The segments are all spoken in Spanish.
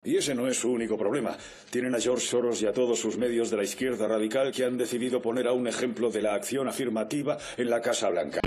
Y ese no es su único problema. Tienen a George Soros y a todos sus medios de la izquierda radical que han decidido poner a un ejemplo de la acción afirmativa en la Casa Blanca.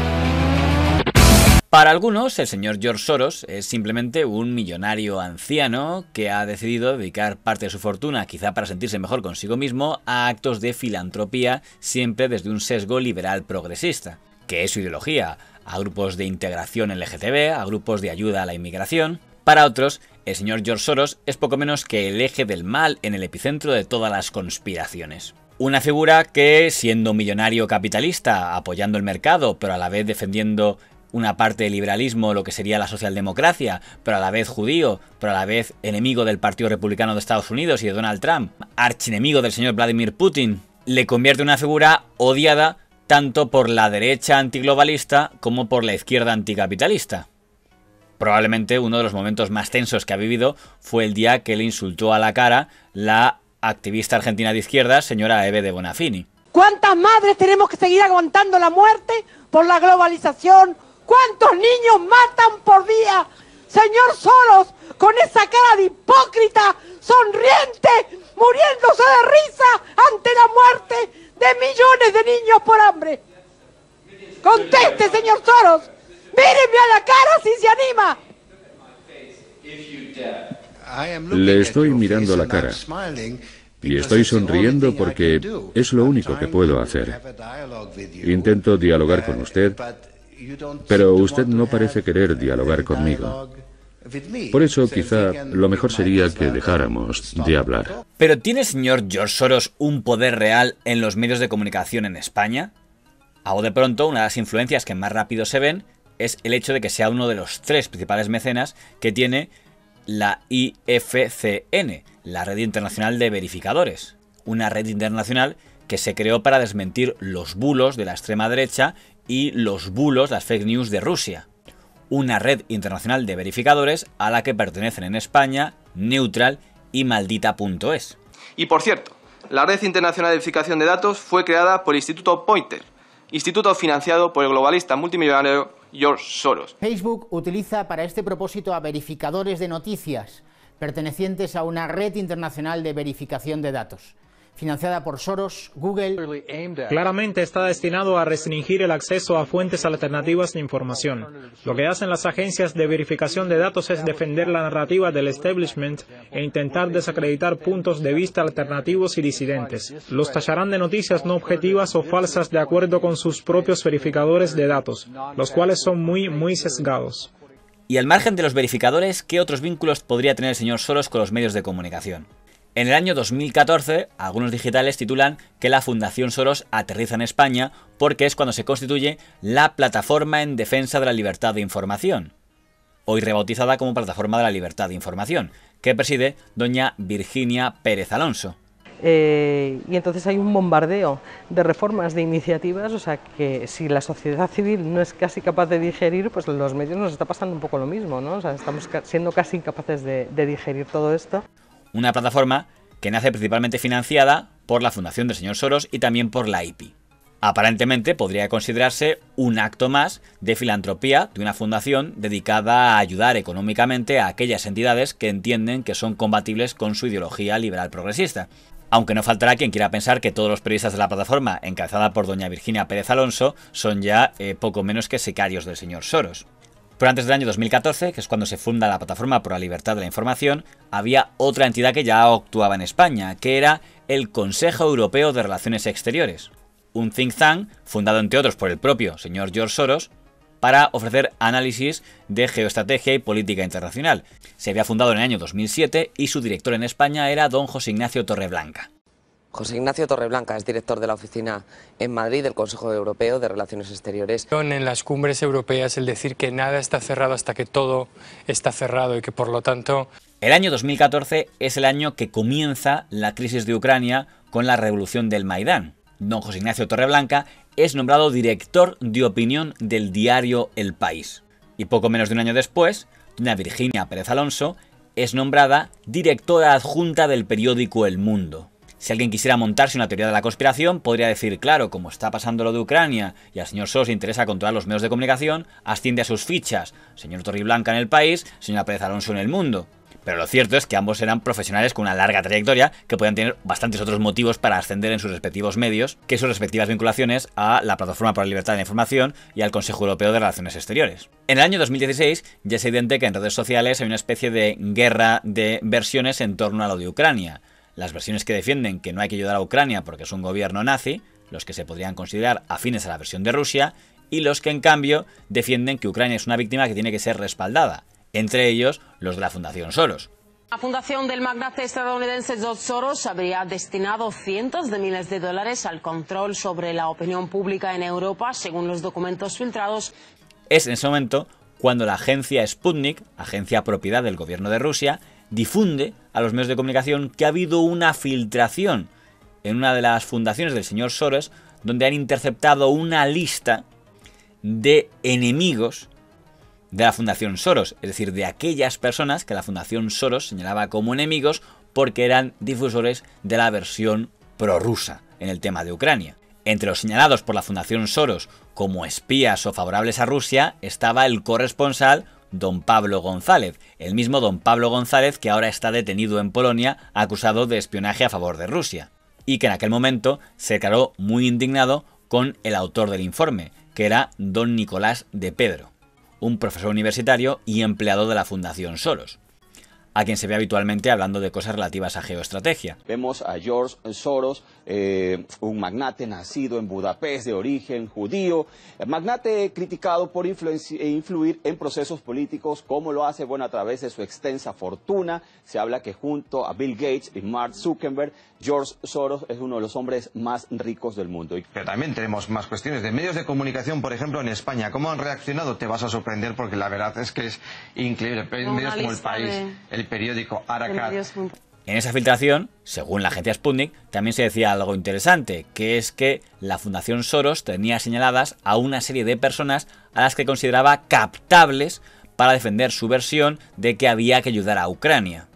Para algunos, el señor George Soros es simplemente un millonario anciano que ha decidido dedicar parte de su fortuna, quizá para sentirse mejor consigo mismo, a actos de filantropía, siempre desde un sesgo liberal progresista, que es su ideología, a grupos de integración LGTB, a grupos de ayuda a la inmigración. Para otros, el señor George Soros es poco menos que el eje del mal en el epicentro de todas las conspiraciones. Una figura que, siendo millonario capitalista, apoyando el mercado, pero a la vez defendiendo una parte del liberalismo, lo que sería la socialdemocracia, pero a la vez judío, pero a la vez enemigo del Partido Republicano de Estados Unidos y de Donald Trump, archienemigo del señor Vladimir Putin, le convierte en una figura odiada tanto por la derecha antiglobalista como por la izquierda anticapitalista. Probablemente uno de los momentos más tensos que ha vivido fue el día que le insultó a la cara la activista argentina de izquierda, señora Eve de Bonafini. ¿Cuántas madres tenemos que seguir aguantando la muerte por la globalización? ¿Cuántos niños matan por día? Señor Soros, con esa cara de hipócrita, sonriente, muriéndose de risa ante la muerte de millones de niños por hambre. Conteste, señor Soros. Míreme a la cara si se anima. Le estoy mirando la cara. Y estoy sonriendo porque es lo único que puedo hacer. Intento dialogar con usted, pero usted no parece querer dialogar conmigo. Por eso quizá lo mejor sería que dejáramos de hablar. ¿Pero tiene el señor George Soros un poder real en los medios de comunicación en España? A de pronto, una de las influencias que más rápido se ven es el hecho de que sea uno de los 3 principales mecenas que tiene la IFCN, la Red Internacional de Verificadores. Una red internacional que se creó para desmentir los bulos de la extrema derecha y los bulos, las fake news de Rusia. Una red internacional de verificadores a la que pertenecen en España Neutral y Maldita.es. Y por cierto, la Red Internacional de Verificación de Datos fue creada por el Instituto Poynter, instituto financiado por el globalista multimillonario George Soros. Facebook utiliza para este propósito a verificadores de noticias, pertenecientes a una red internacional de verificación de datos, financiada por Soros, Google. Claramente está destinado a restringir el acceso a fuentes alternativas de información. Lo que hacen las agencias de verificación de datos es defender la narrativa del establishment e intentar desacreditar puntos de vista alternativos y disidentes. Los tacharán de noticias no objetivas o falsas de acuerdo con sus propios verificadores de datos, los cuales son muy sesgados. Y al margen de los verificadores, ¿qué otros vínculos podría tener el señor Soros con los medios de comunicación? En el año 2014, algunos digitales titulan que la Fundación Soros aterriza en España porque es cuando se constituye la Plataforma en Defensa de la Libertad de Información, hoy rebautizada como Plataforma de la Libertad de Información, que preside doña Virginia Pérez Alonso. Y entonces hay un bombardeo de reformas, de iniciativas, o sea que si la sociedad civil no es casi capaz de digerir, pues los medios nos está pasando un poco lo mismo, ¿no? O sea, estamos siendo casi incapaces de digerir todo esto. Una plataforma que nace principalmente financiada por la Fundación del señor Soros y también por la IPI. Aparentemente podría considerarse un acto más de filantropía de una fundación dedicada a ayudar económicamente a aquellas entidades que entienden que son compatibles con su ideología liberal progresista. Aunque no faltará quien quiera pensar que todos los periodistas de la plataforma, encabezada por doña Virginia Pérez Alonso, son ya poco menos que sicarios del señor Soros. Pero antes del año 2014, que es cuando se funda la Plataforma por la Libertad de la Información, había otra entidad que ya actuaba en España, que era el Consejo Europeo de Relaciones Exteriores, un think tank fundado entre otros por el propio señor George Soros para ofrecer análisis de geoestrategia y política internacional. Se había fundado en el año 2007 y su director en España era don José Ignacio Torreblanca. José Ignacio Torreblanca es director de la oficina en Madrid del Consejo Europeo de Relaciones Exteriores. En las cumbres europeas el decir que nada está cerrado hasta que todo está cerrado y que por lo tanto... El año 2014 es el año que comienza la crisis de Ucrania con la revolución del Maidán. Don José Ignacio Torreblanca es nombrado director de opinión del diario El País. Y poco menos de un año después, doña Virginia Pérez Alonso es nombrada directora adjunta del periódico El Mundo. Si alguien quisiera montarse una teoría de la conspiración, podría decir, claro, como está pasando lo de Ucrania y al señor Soros le interesa controlar los medios de comunicación, asciende a sus fichas, señor Torreblanca en El País, señora Pérez Alonso en El Mundo. Pero lo cierto es que ambos eran profesionales con una larga trayectoria que podían tener bastantes otros motivos para ascender en sus respectivos medios que sus respectivas vinculaciones a la Plataforma por la Libertad de la Información y al Consejo Europeo de Relaciones Exteriores. En el año 2016 ya es evidente que en redes sociales hay una especie de guerra de versiones en torno a lo de Ucrania. Las versiones que defienden que no hay que ayudar a Ucrania porque es un gobierno nazi, los que se podrían considerar afines a la versión de Rusia, y los que en cambio defienden que Ucrania es una víctima que tiene que ser respaldada, entre ellos los de la Fundación Soros. La fundación del magnate estadounidense George Soros habría destinado cientos de miles de dólares al control sobre la opinión pública en Europa, según los documentos filtrados. Es en ese momento cuando la agencia Sputnik, agencia propiedad del gobierno de Rusia, difunde a los medios de comunicación que ha habido una filtración en una de las fundaciones del señor Soros, donde han interceptado una lista de enemigos de la Fundación Soros, es decir, de aquellas personas que la Fundación Soros señalaba como enemigos porque eran difusores de la versión prorrusa en el tema de Ucrania. Entre los señalados por la Fundación Soros como espías o favorables a Rusia estaba el corresponsal don Pablo González, el mismo don Pablo González que ahora está detenido en Polonia acusado de espionaje a favor de Rusia, y que en aquel momento se declaró muy indignado con el autor del informe, que era don Nicolás de Pedro, un profesor universitario y empleado de la Fundación Soros, a quien se ve habitualmente hablando de cosas relativas a geoestrategia. Vemos a George Soros, un magnate nacido en Budapest de origen judío, magnate criticado por influir en procesos políticos, como lo hace, bueno, a través de su extensa fortuna. Se habla que junto a Bill Gates y Mark Zuckerberg, George Soros es uno de los hombres más ricos del mundo. Pero también tenemos más cuestiones de medios de comunicación, por ejemplo, en España. ¿Cómo han reaccionado? Te vas a sorprender porque la verdad es que es increíble. Medios como El País, el periódico Aracat. En esa filtración, según la agencia Sputnik, también se decía algo interesante, que es que la Fundación Soros tenía señaladas a una serie de personas a las que consideraba captables para defender su versión de que había que ayudar a Ucrania.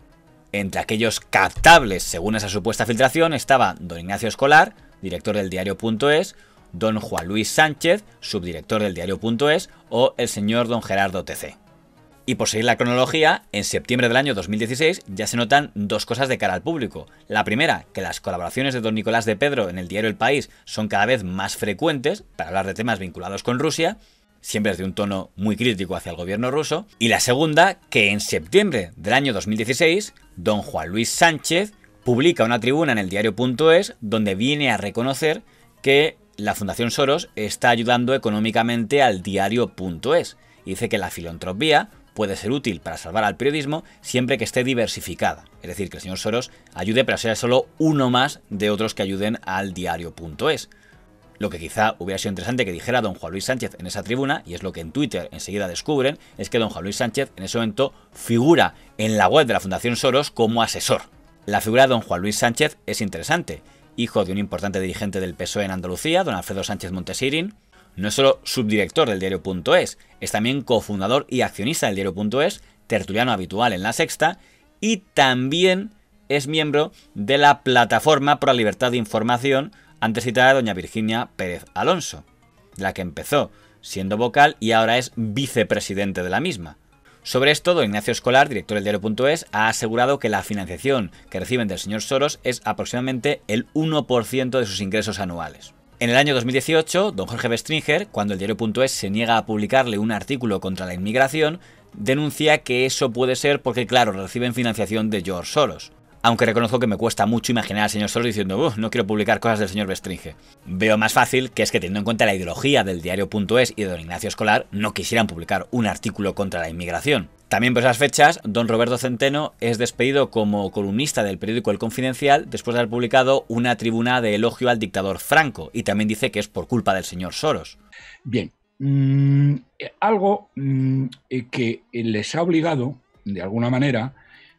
Entre aquellos captables, según esa supuesta filtración, estaba don Ignacio Escolar, director del diario.es, don Juan Luis Sánchez, subdirector del diario.es, o el señor don Gerardo TC. Y por seguir la cronología, en septiembre del año 2016 ya se notan dos cosas de cara al público. La primera, que las colaboraciones de don Nicolás de Pedro en el diario El País son cada vez más frecuentes para hablar de temas vinculados con Rusia, siempre desde un tono muy crítico hacia el gobierno ruso. Y la segunda, que en septiembre del año 2016, don Juan Luis Sánchez publica una tribuna en el diario.es donde viene a reconocer que la Fundación Soros está ayudando económicamente al diario.es. Y dice que la filantropía puede ser útil para salvar al periodismo siempre que esté diversificada. Es decir, que el señor Soros ayude, pero sea solo uno más de otros que ayuden al diario.es. Lo que quizá hubiera sido interesante que dijera don Juan Luis Sánchez en esa tribuna, y es lo que en Twitter enseguida descubren, es que don Juan Luis Sánchez en ese momento figura en la web de la Fundación Soros como asesor. La figura de don Juan Luis Sánchez es interesante, hijo de un importante dirigente del PSOE en Andalucía, don Alfredo Sánchez Montesirin. No es solo subdirector del diario.es, es también cofundador y accionista del diario.es, tertuliano habitual en La Sexta, y también es miembro de la Plataforma por la Libertad de Información, antes citada doña Virginia Pérez Alonso, de la que empezó siendo vocal y ahora es vicepresidente de la misma. Sobre esto, don Ignacio Escolar, director del diario.es, ha asegurado que la financiación que reciben del señor Soros es aproximadamente el 1% de sus ingresos anuales. En el año 2018, don Jorge Bestringer, cuando el diario.es se niega a publicarle un artículo contra la inmigración, denuncia que eso puede ser porque, claro, reciben financiación de George Soros. Aunque reconozco que me cuesta mucho imaginar al señor Soros diciendo no quiero publicar cosas del señor Bestringer. Veo más fácil que es que, teniendo en cuenta la ideología del diario.es y de don Ignacio Escolar, no quisieran publicar un artículo contra la inmigración. También por esas fechas, don Roberto Centeno es despedido como columnista del periódico El Confidencial después de haber publicado una tribuna de elogio al dictador Franco, y también dice que es por culpa del señor Soros. Bien, algo que les ha obligado, de alguna manera,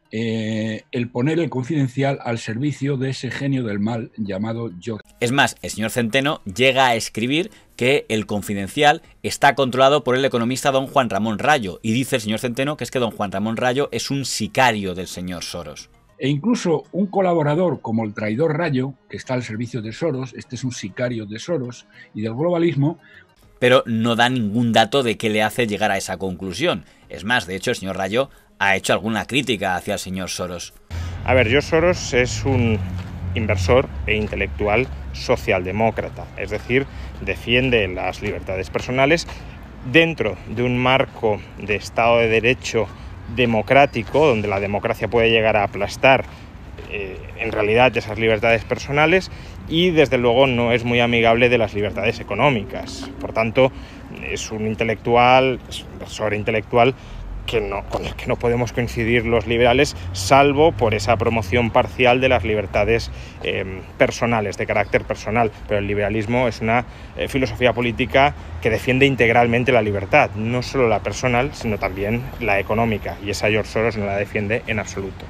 el poner El Confidencial al servicio de ese genio del mal llamado George. Es más, el señor Centeno llega a escribir que El Confidencial está controlado por el economista don Juan Ramón Rayo, y dice el señor Centeno que es que don Juan Ramón Rayo es un sicario del señor Soros. E incluso un colaborador como el traidor Rayo, que está al servicio de Soros, este es un sicario de Soros y del globalismo. pero no da ningún dato de qué le hace llegar a esa conclusión. Es más, de hecho, el señor Rayo ha hecho alguna crítica hacia el señor Soros. A ver, George Soros es un inversor e intelectual socialdemócrata, es decir, defiende las libertades personales dentro de un marco de Estado de Derecho democrático, donde la democracia puede llegar a aplastar en realidad esas libertades personales, y desde luego no es muy amigable de las libertades económicas. Por tanto, es un intelectual, es un inversor intelectual con el que no podemos coincidir los liberales, salvo por esa promoción parcial de las libertades personales, de carácter personal. Pero el liberalismo es una filosofía política que defiende integralmente la libertad, no solo la personal, sino también la económica, y esa George Soros no la defiende en absoluto.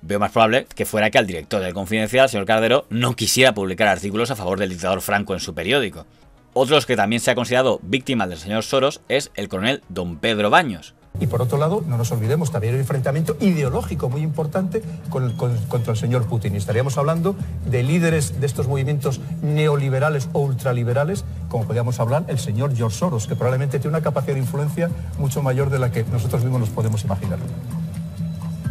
Veo más probable que fuera que al director del Confidencial, el señor Cardero, no quisiera publicar artículos a favor del dictador Franco en su periódico. Otros que también se ha considerado víctima del señor Soros es el coronel don Pedro Baños. Y por otro lado, no nos olvidemos, también hay un enfrentamiento ideológico muy importante contra el señor Putin. Y estaríamos hablando de líderes de estos movimientos neoliberales o ultraliberales, como podríamos hablar el señor George Soros, que probablemente tiene una capacidad de influencia mucho mayor de la que nosotros mismos nos podemos imaginar.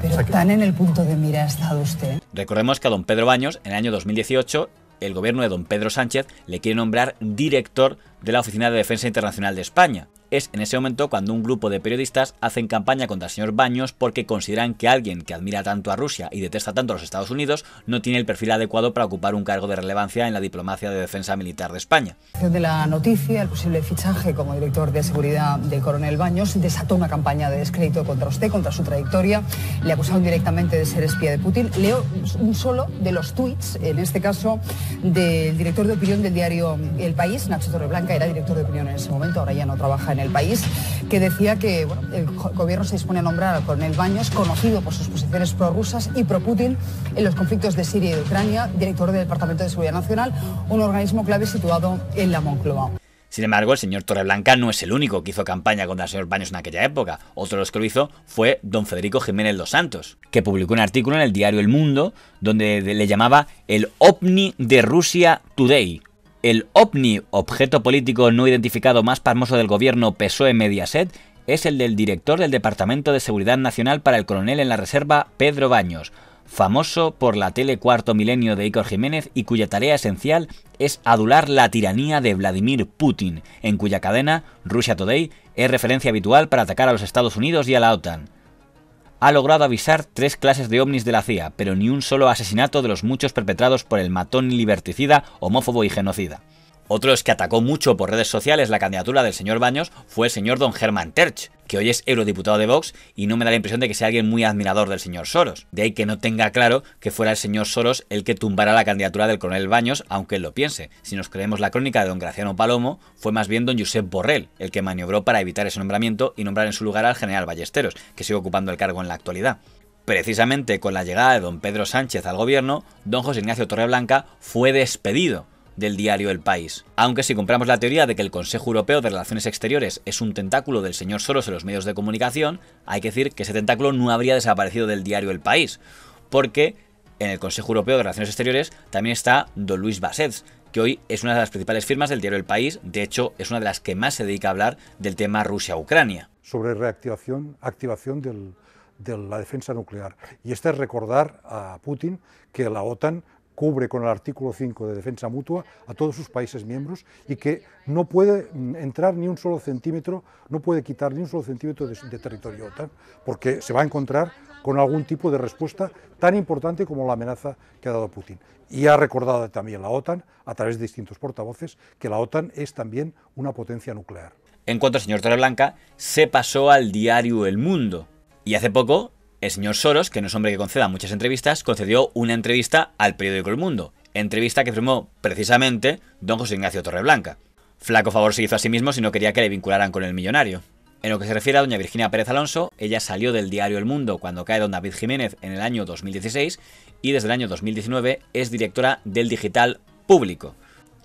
Pero tan en el punto de mira ha estado usted. Recordemos que a don Pedro Baños, en el año 2018, el gobierno de don Pedro Sánchez le quiere nombrar director de la Oficina de Defensa Internacional de España. Es en ese momento cuando un grupo de periodistas hacen campaña contra el señor Baños porque consideran que alguien que admira tanto a Rusia y detesta tanto a los Estados Unidos no tiene el perfil adecuado para ocupar un cargo de relevancia en la diplomacia de defensa militar de España. De la noticia, el posible fichaje como director de seguridad del coronel Baños desató una campaña de descrédito contra usted, contra su trayectoria. Le acusaron directamente de ser espía de Putin. Leo un solo de los tuits, en este caso del director de opinión del diario El País, Nacho Torreblanca, era director de opinión en ese momento, ahora ya no trabaja en El País, que decía que el gobierno se dispone a nombrar al coronel Baños, conocido por sus posiciones prorrusas y pro-Putin en los conflictos de Siria y de Ucrania, director del Departamento de Seguridad Nacional, un organismo clave situado en la Moncloa. Sin embargo, el señor Torreblanca no es el único que hizo campaña contra el señor Baños en aquella época. Otro de los que lo hizo fue don Federico Jiménez dos Santos, que publicó un artículo en el diario El Mundo donde le llamaba el OVNI de Russia Today. El OVNI, objeto político no identificado más famoso del gobierno PSOE-Mediaset, es el del director del Departamento de Seguridad Nacional para el coronel en la reserva Pedro Baños, famoso por la tele Cuarto Milenio de Ícor Jiménez y cuya tarea esencial es adular la tiranía de Vladimir Putin, en cuya cadena Russia Today es referencia habitual para atacar a los Estados Unidos y a la OTAN. Ha logrado avisar 3 clases de ovnis de la CIA, pero ni un solo asesinato de los muchos perpetrados por el matón liberticida, homófobo y genocida. Otro que atacó mucho por redes sociales la candidatura del señor Baños fue el señor don Germán Terch, que hoy es eurodiputado de Vox y no me da la impresión de que sea alguien muy admirador del señor Soros. De ahí que no tenga claro que fuera el señor Soros el que tumbara la candidatura del coronel Baños, aunque él lo piense. Si nos creemos la crónica de don Graciano Palomo, fue más bien don Josep Borrell el que maniobró para evitar ese nombramiento y nombrar en su lugar al general Ballesteros, que sigue ocupando el cargo en la actualidad. Precisamente con la llegada de don Pedro Sánchez al gobierno, don José Ignacio Torreblanca fue despedido del diario El País. Aunque si compramos la teoría de que el Consejo Europeo de Relaciones Exteriores es un tentáculo del señor Soros en los medios de comunicación, hay que decir que ese tentáculo no habría desaparecido del diario El País, porque en el Consejo Europeo de Relaciones Exteriores también está don Luis Bassets, que hoy es una de las principales firmas del diario El País, de hecho es una de las que más se dedica a hablar del tema Rusia-Ucrania. Sobre activación de la defensa nuclear. Y este es recordar a Putin que la OTAN cubre con el artículo 5 de defensa mutua a todos sus países miembros y que no puede entrar ni un solo centímetro, no puede quitar ni un solo centímetro de territorio OTAN, porque se va a encontrar con algún tipo de respuesta tan importante como la amenaza que ha dado Putin. Y ha recordado también la OTAN, a través de distintos portavoces, que la OTAN es también una potencia nuclear. En cuanto al señor Torreblanca, se pasó al diario El Mundo. Y hace poco, el señor Soros, que no es hombre que conceda muchas entrevistas, concedió una entrevista al periódico El Mundo. Entrevista que firmó precisamente don José Ignacio Torreblanca. Flaco favor se hizo a sí mismo si no quería que le vincularan con el millonario. En lo que se refiere a doña Virginia Pérez Alonso, ella salió del diario El Mundo cuando cae don David Jiménez en el año 2016 y desde el año 2019 es directora del Digital Público.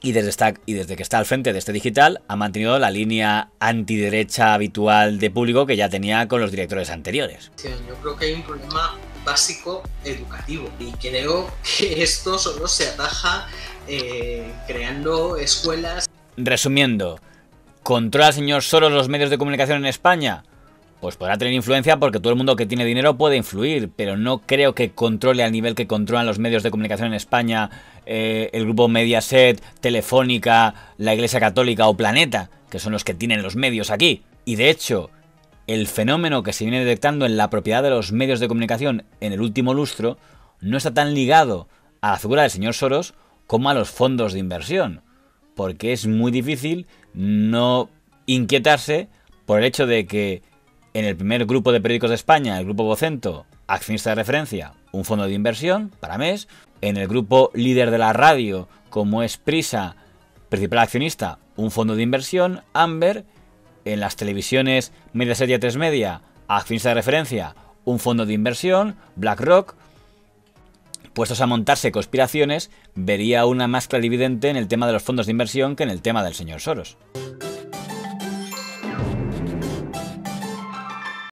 Y desde que está al frente de este digital ha mantenido la línea antiderecha habitual de Público que ya tenía con los directores anteriores. Yo creo que hay un problema básico educativo y creo que esto solo se ataja creando escuelas. Resumiendo, ¿Controla el señor Soros los medios de comunicación en España? Pues podrá tener influencia porque todo el mundo que tiene dinero puede influir, pero no creo que controle al nivel que controlan los medios de comunicación en España el grupo Mediaset, Telefónica, la Iglesia Católica o Planeta, que son los que tienen los medios aquí. Y de hecho, el fenómeno que se viene detectando en la propiedad de los medios de comunicación en el último lustro no está tan ligado a la figura del señor Soros como a los fondos de inversión, porque es muy difícil no inquietarse por el hecho de que en el primer grupo de periódicos de España, el grupo Vocento, accionista de referencia, un fondo de inversión para mes. En el grupo líder de la radio, como es Prisa, principal accionista, un fondo de inversión, Amber. En las televisiones Mediaset y A3 Media, accionista de referencia, un fondo de inversión, BlackRock. Puestos a montarse conspiraciones, vería una más clarividente en el tema de los fondos de inversión que en el tema del señor Soros.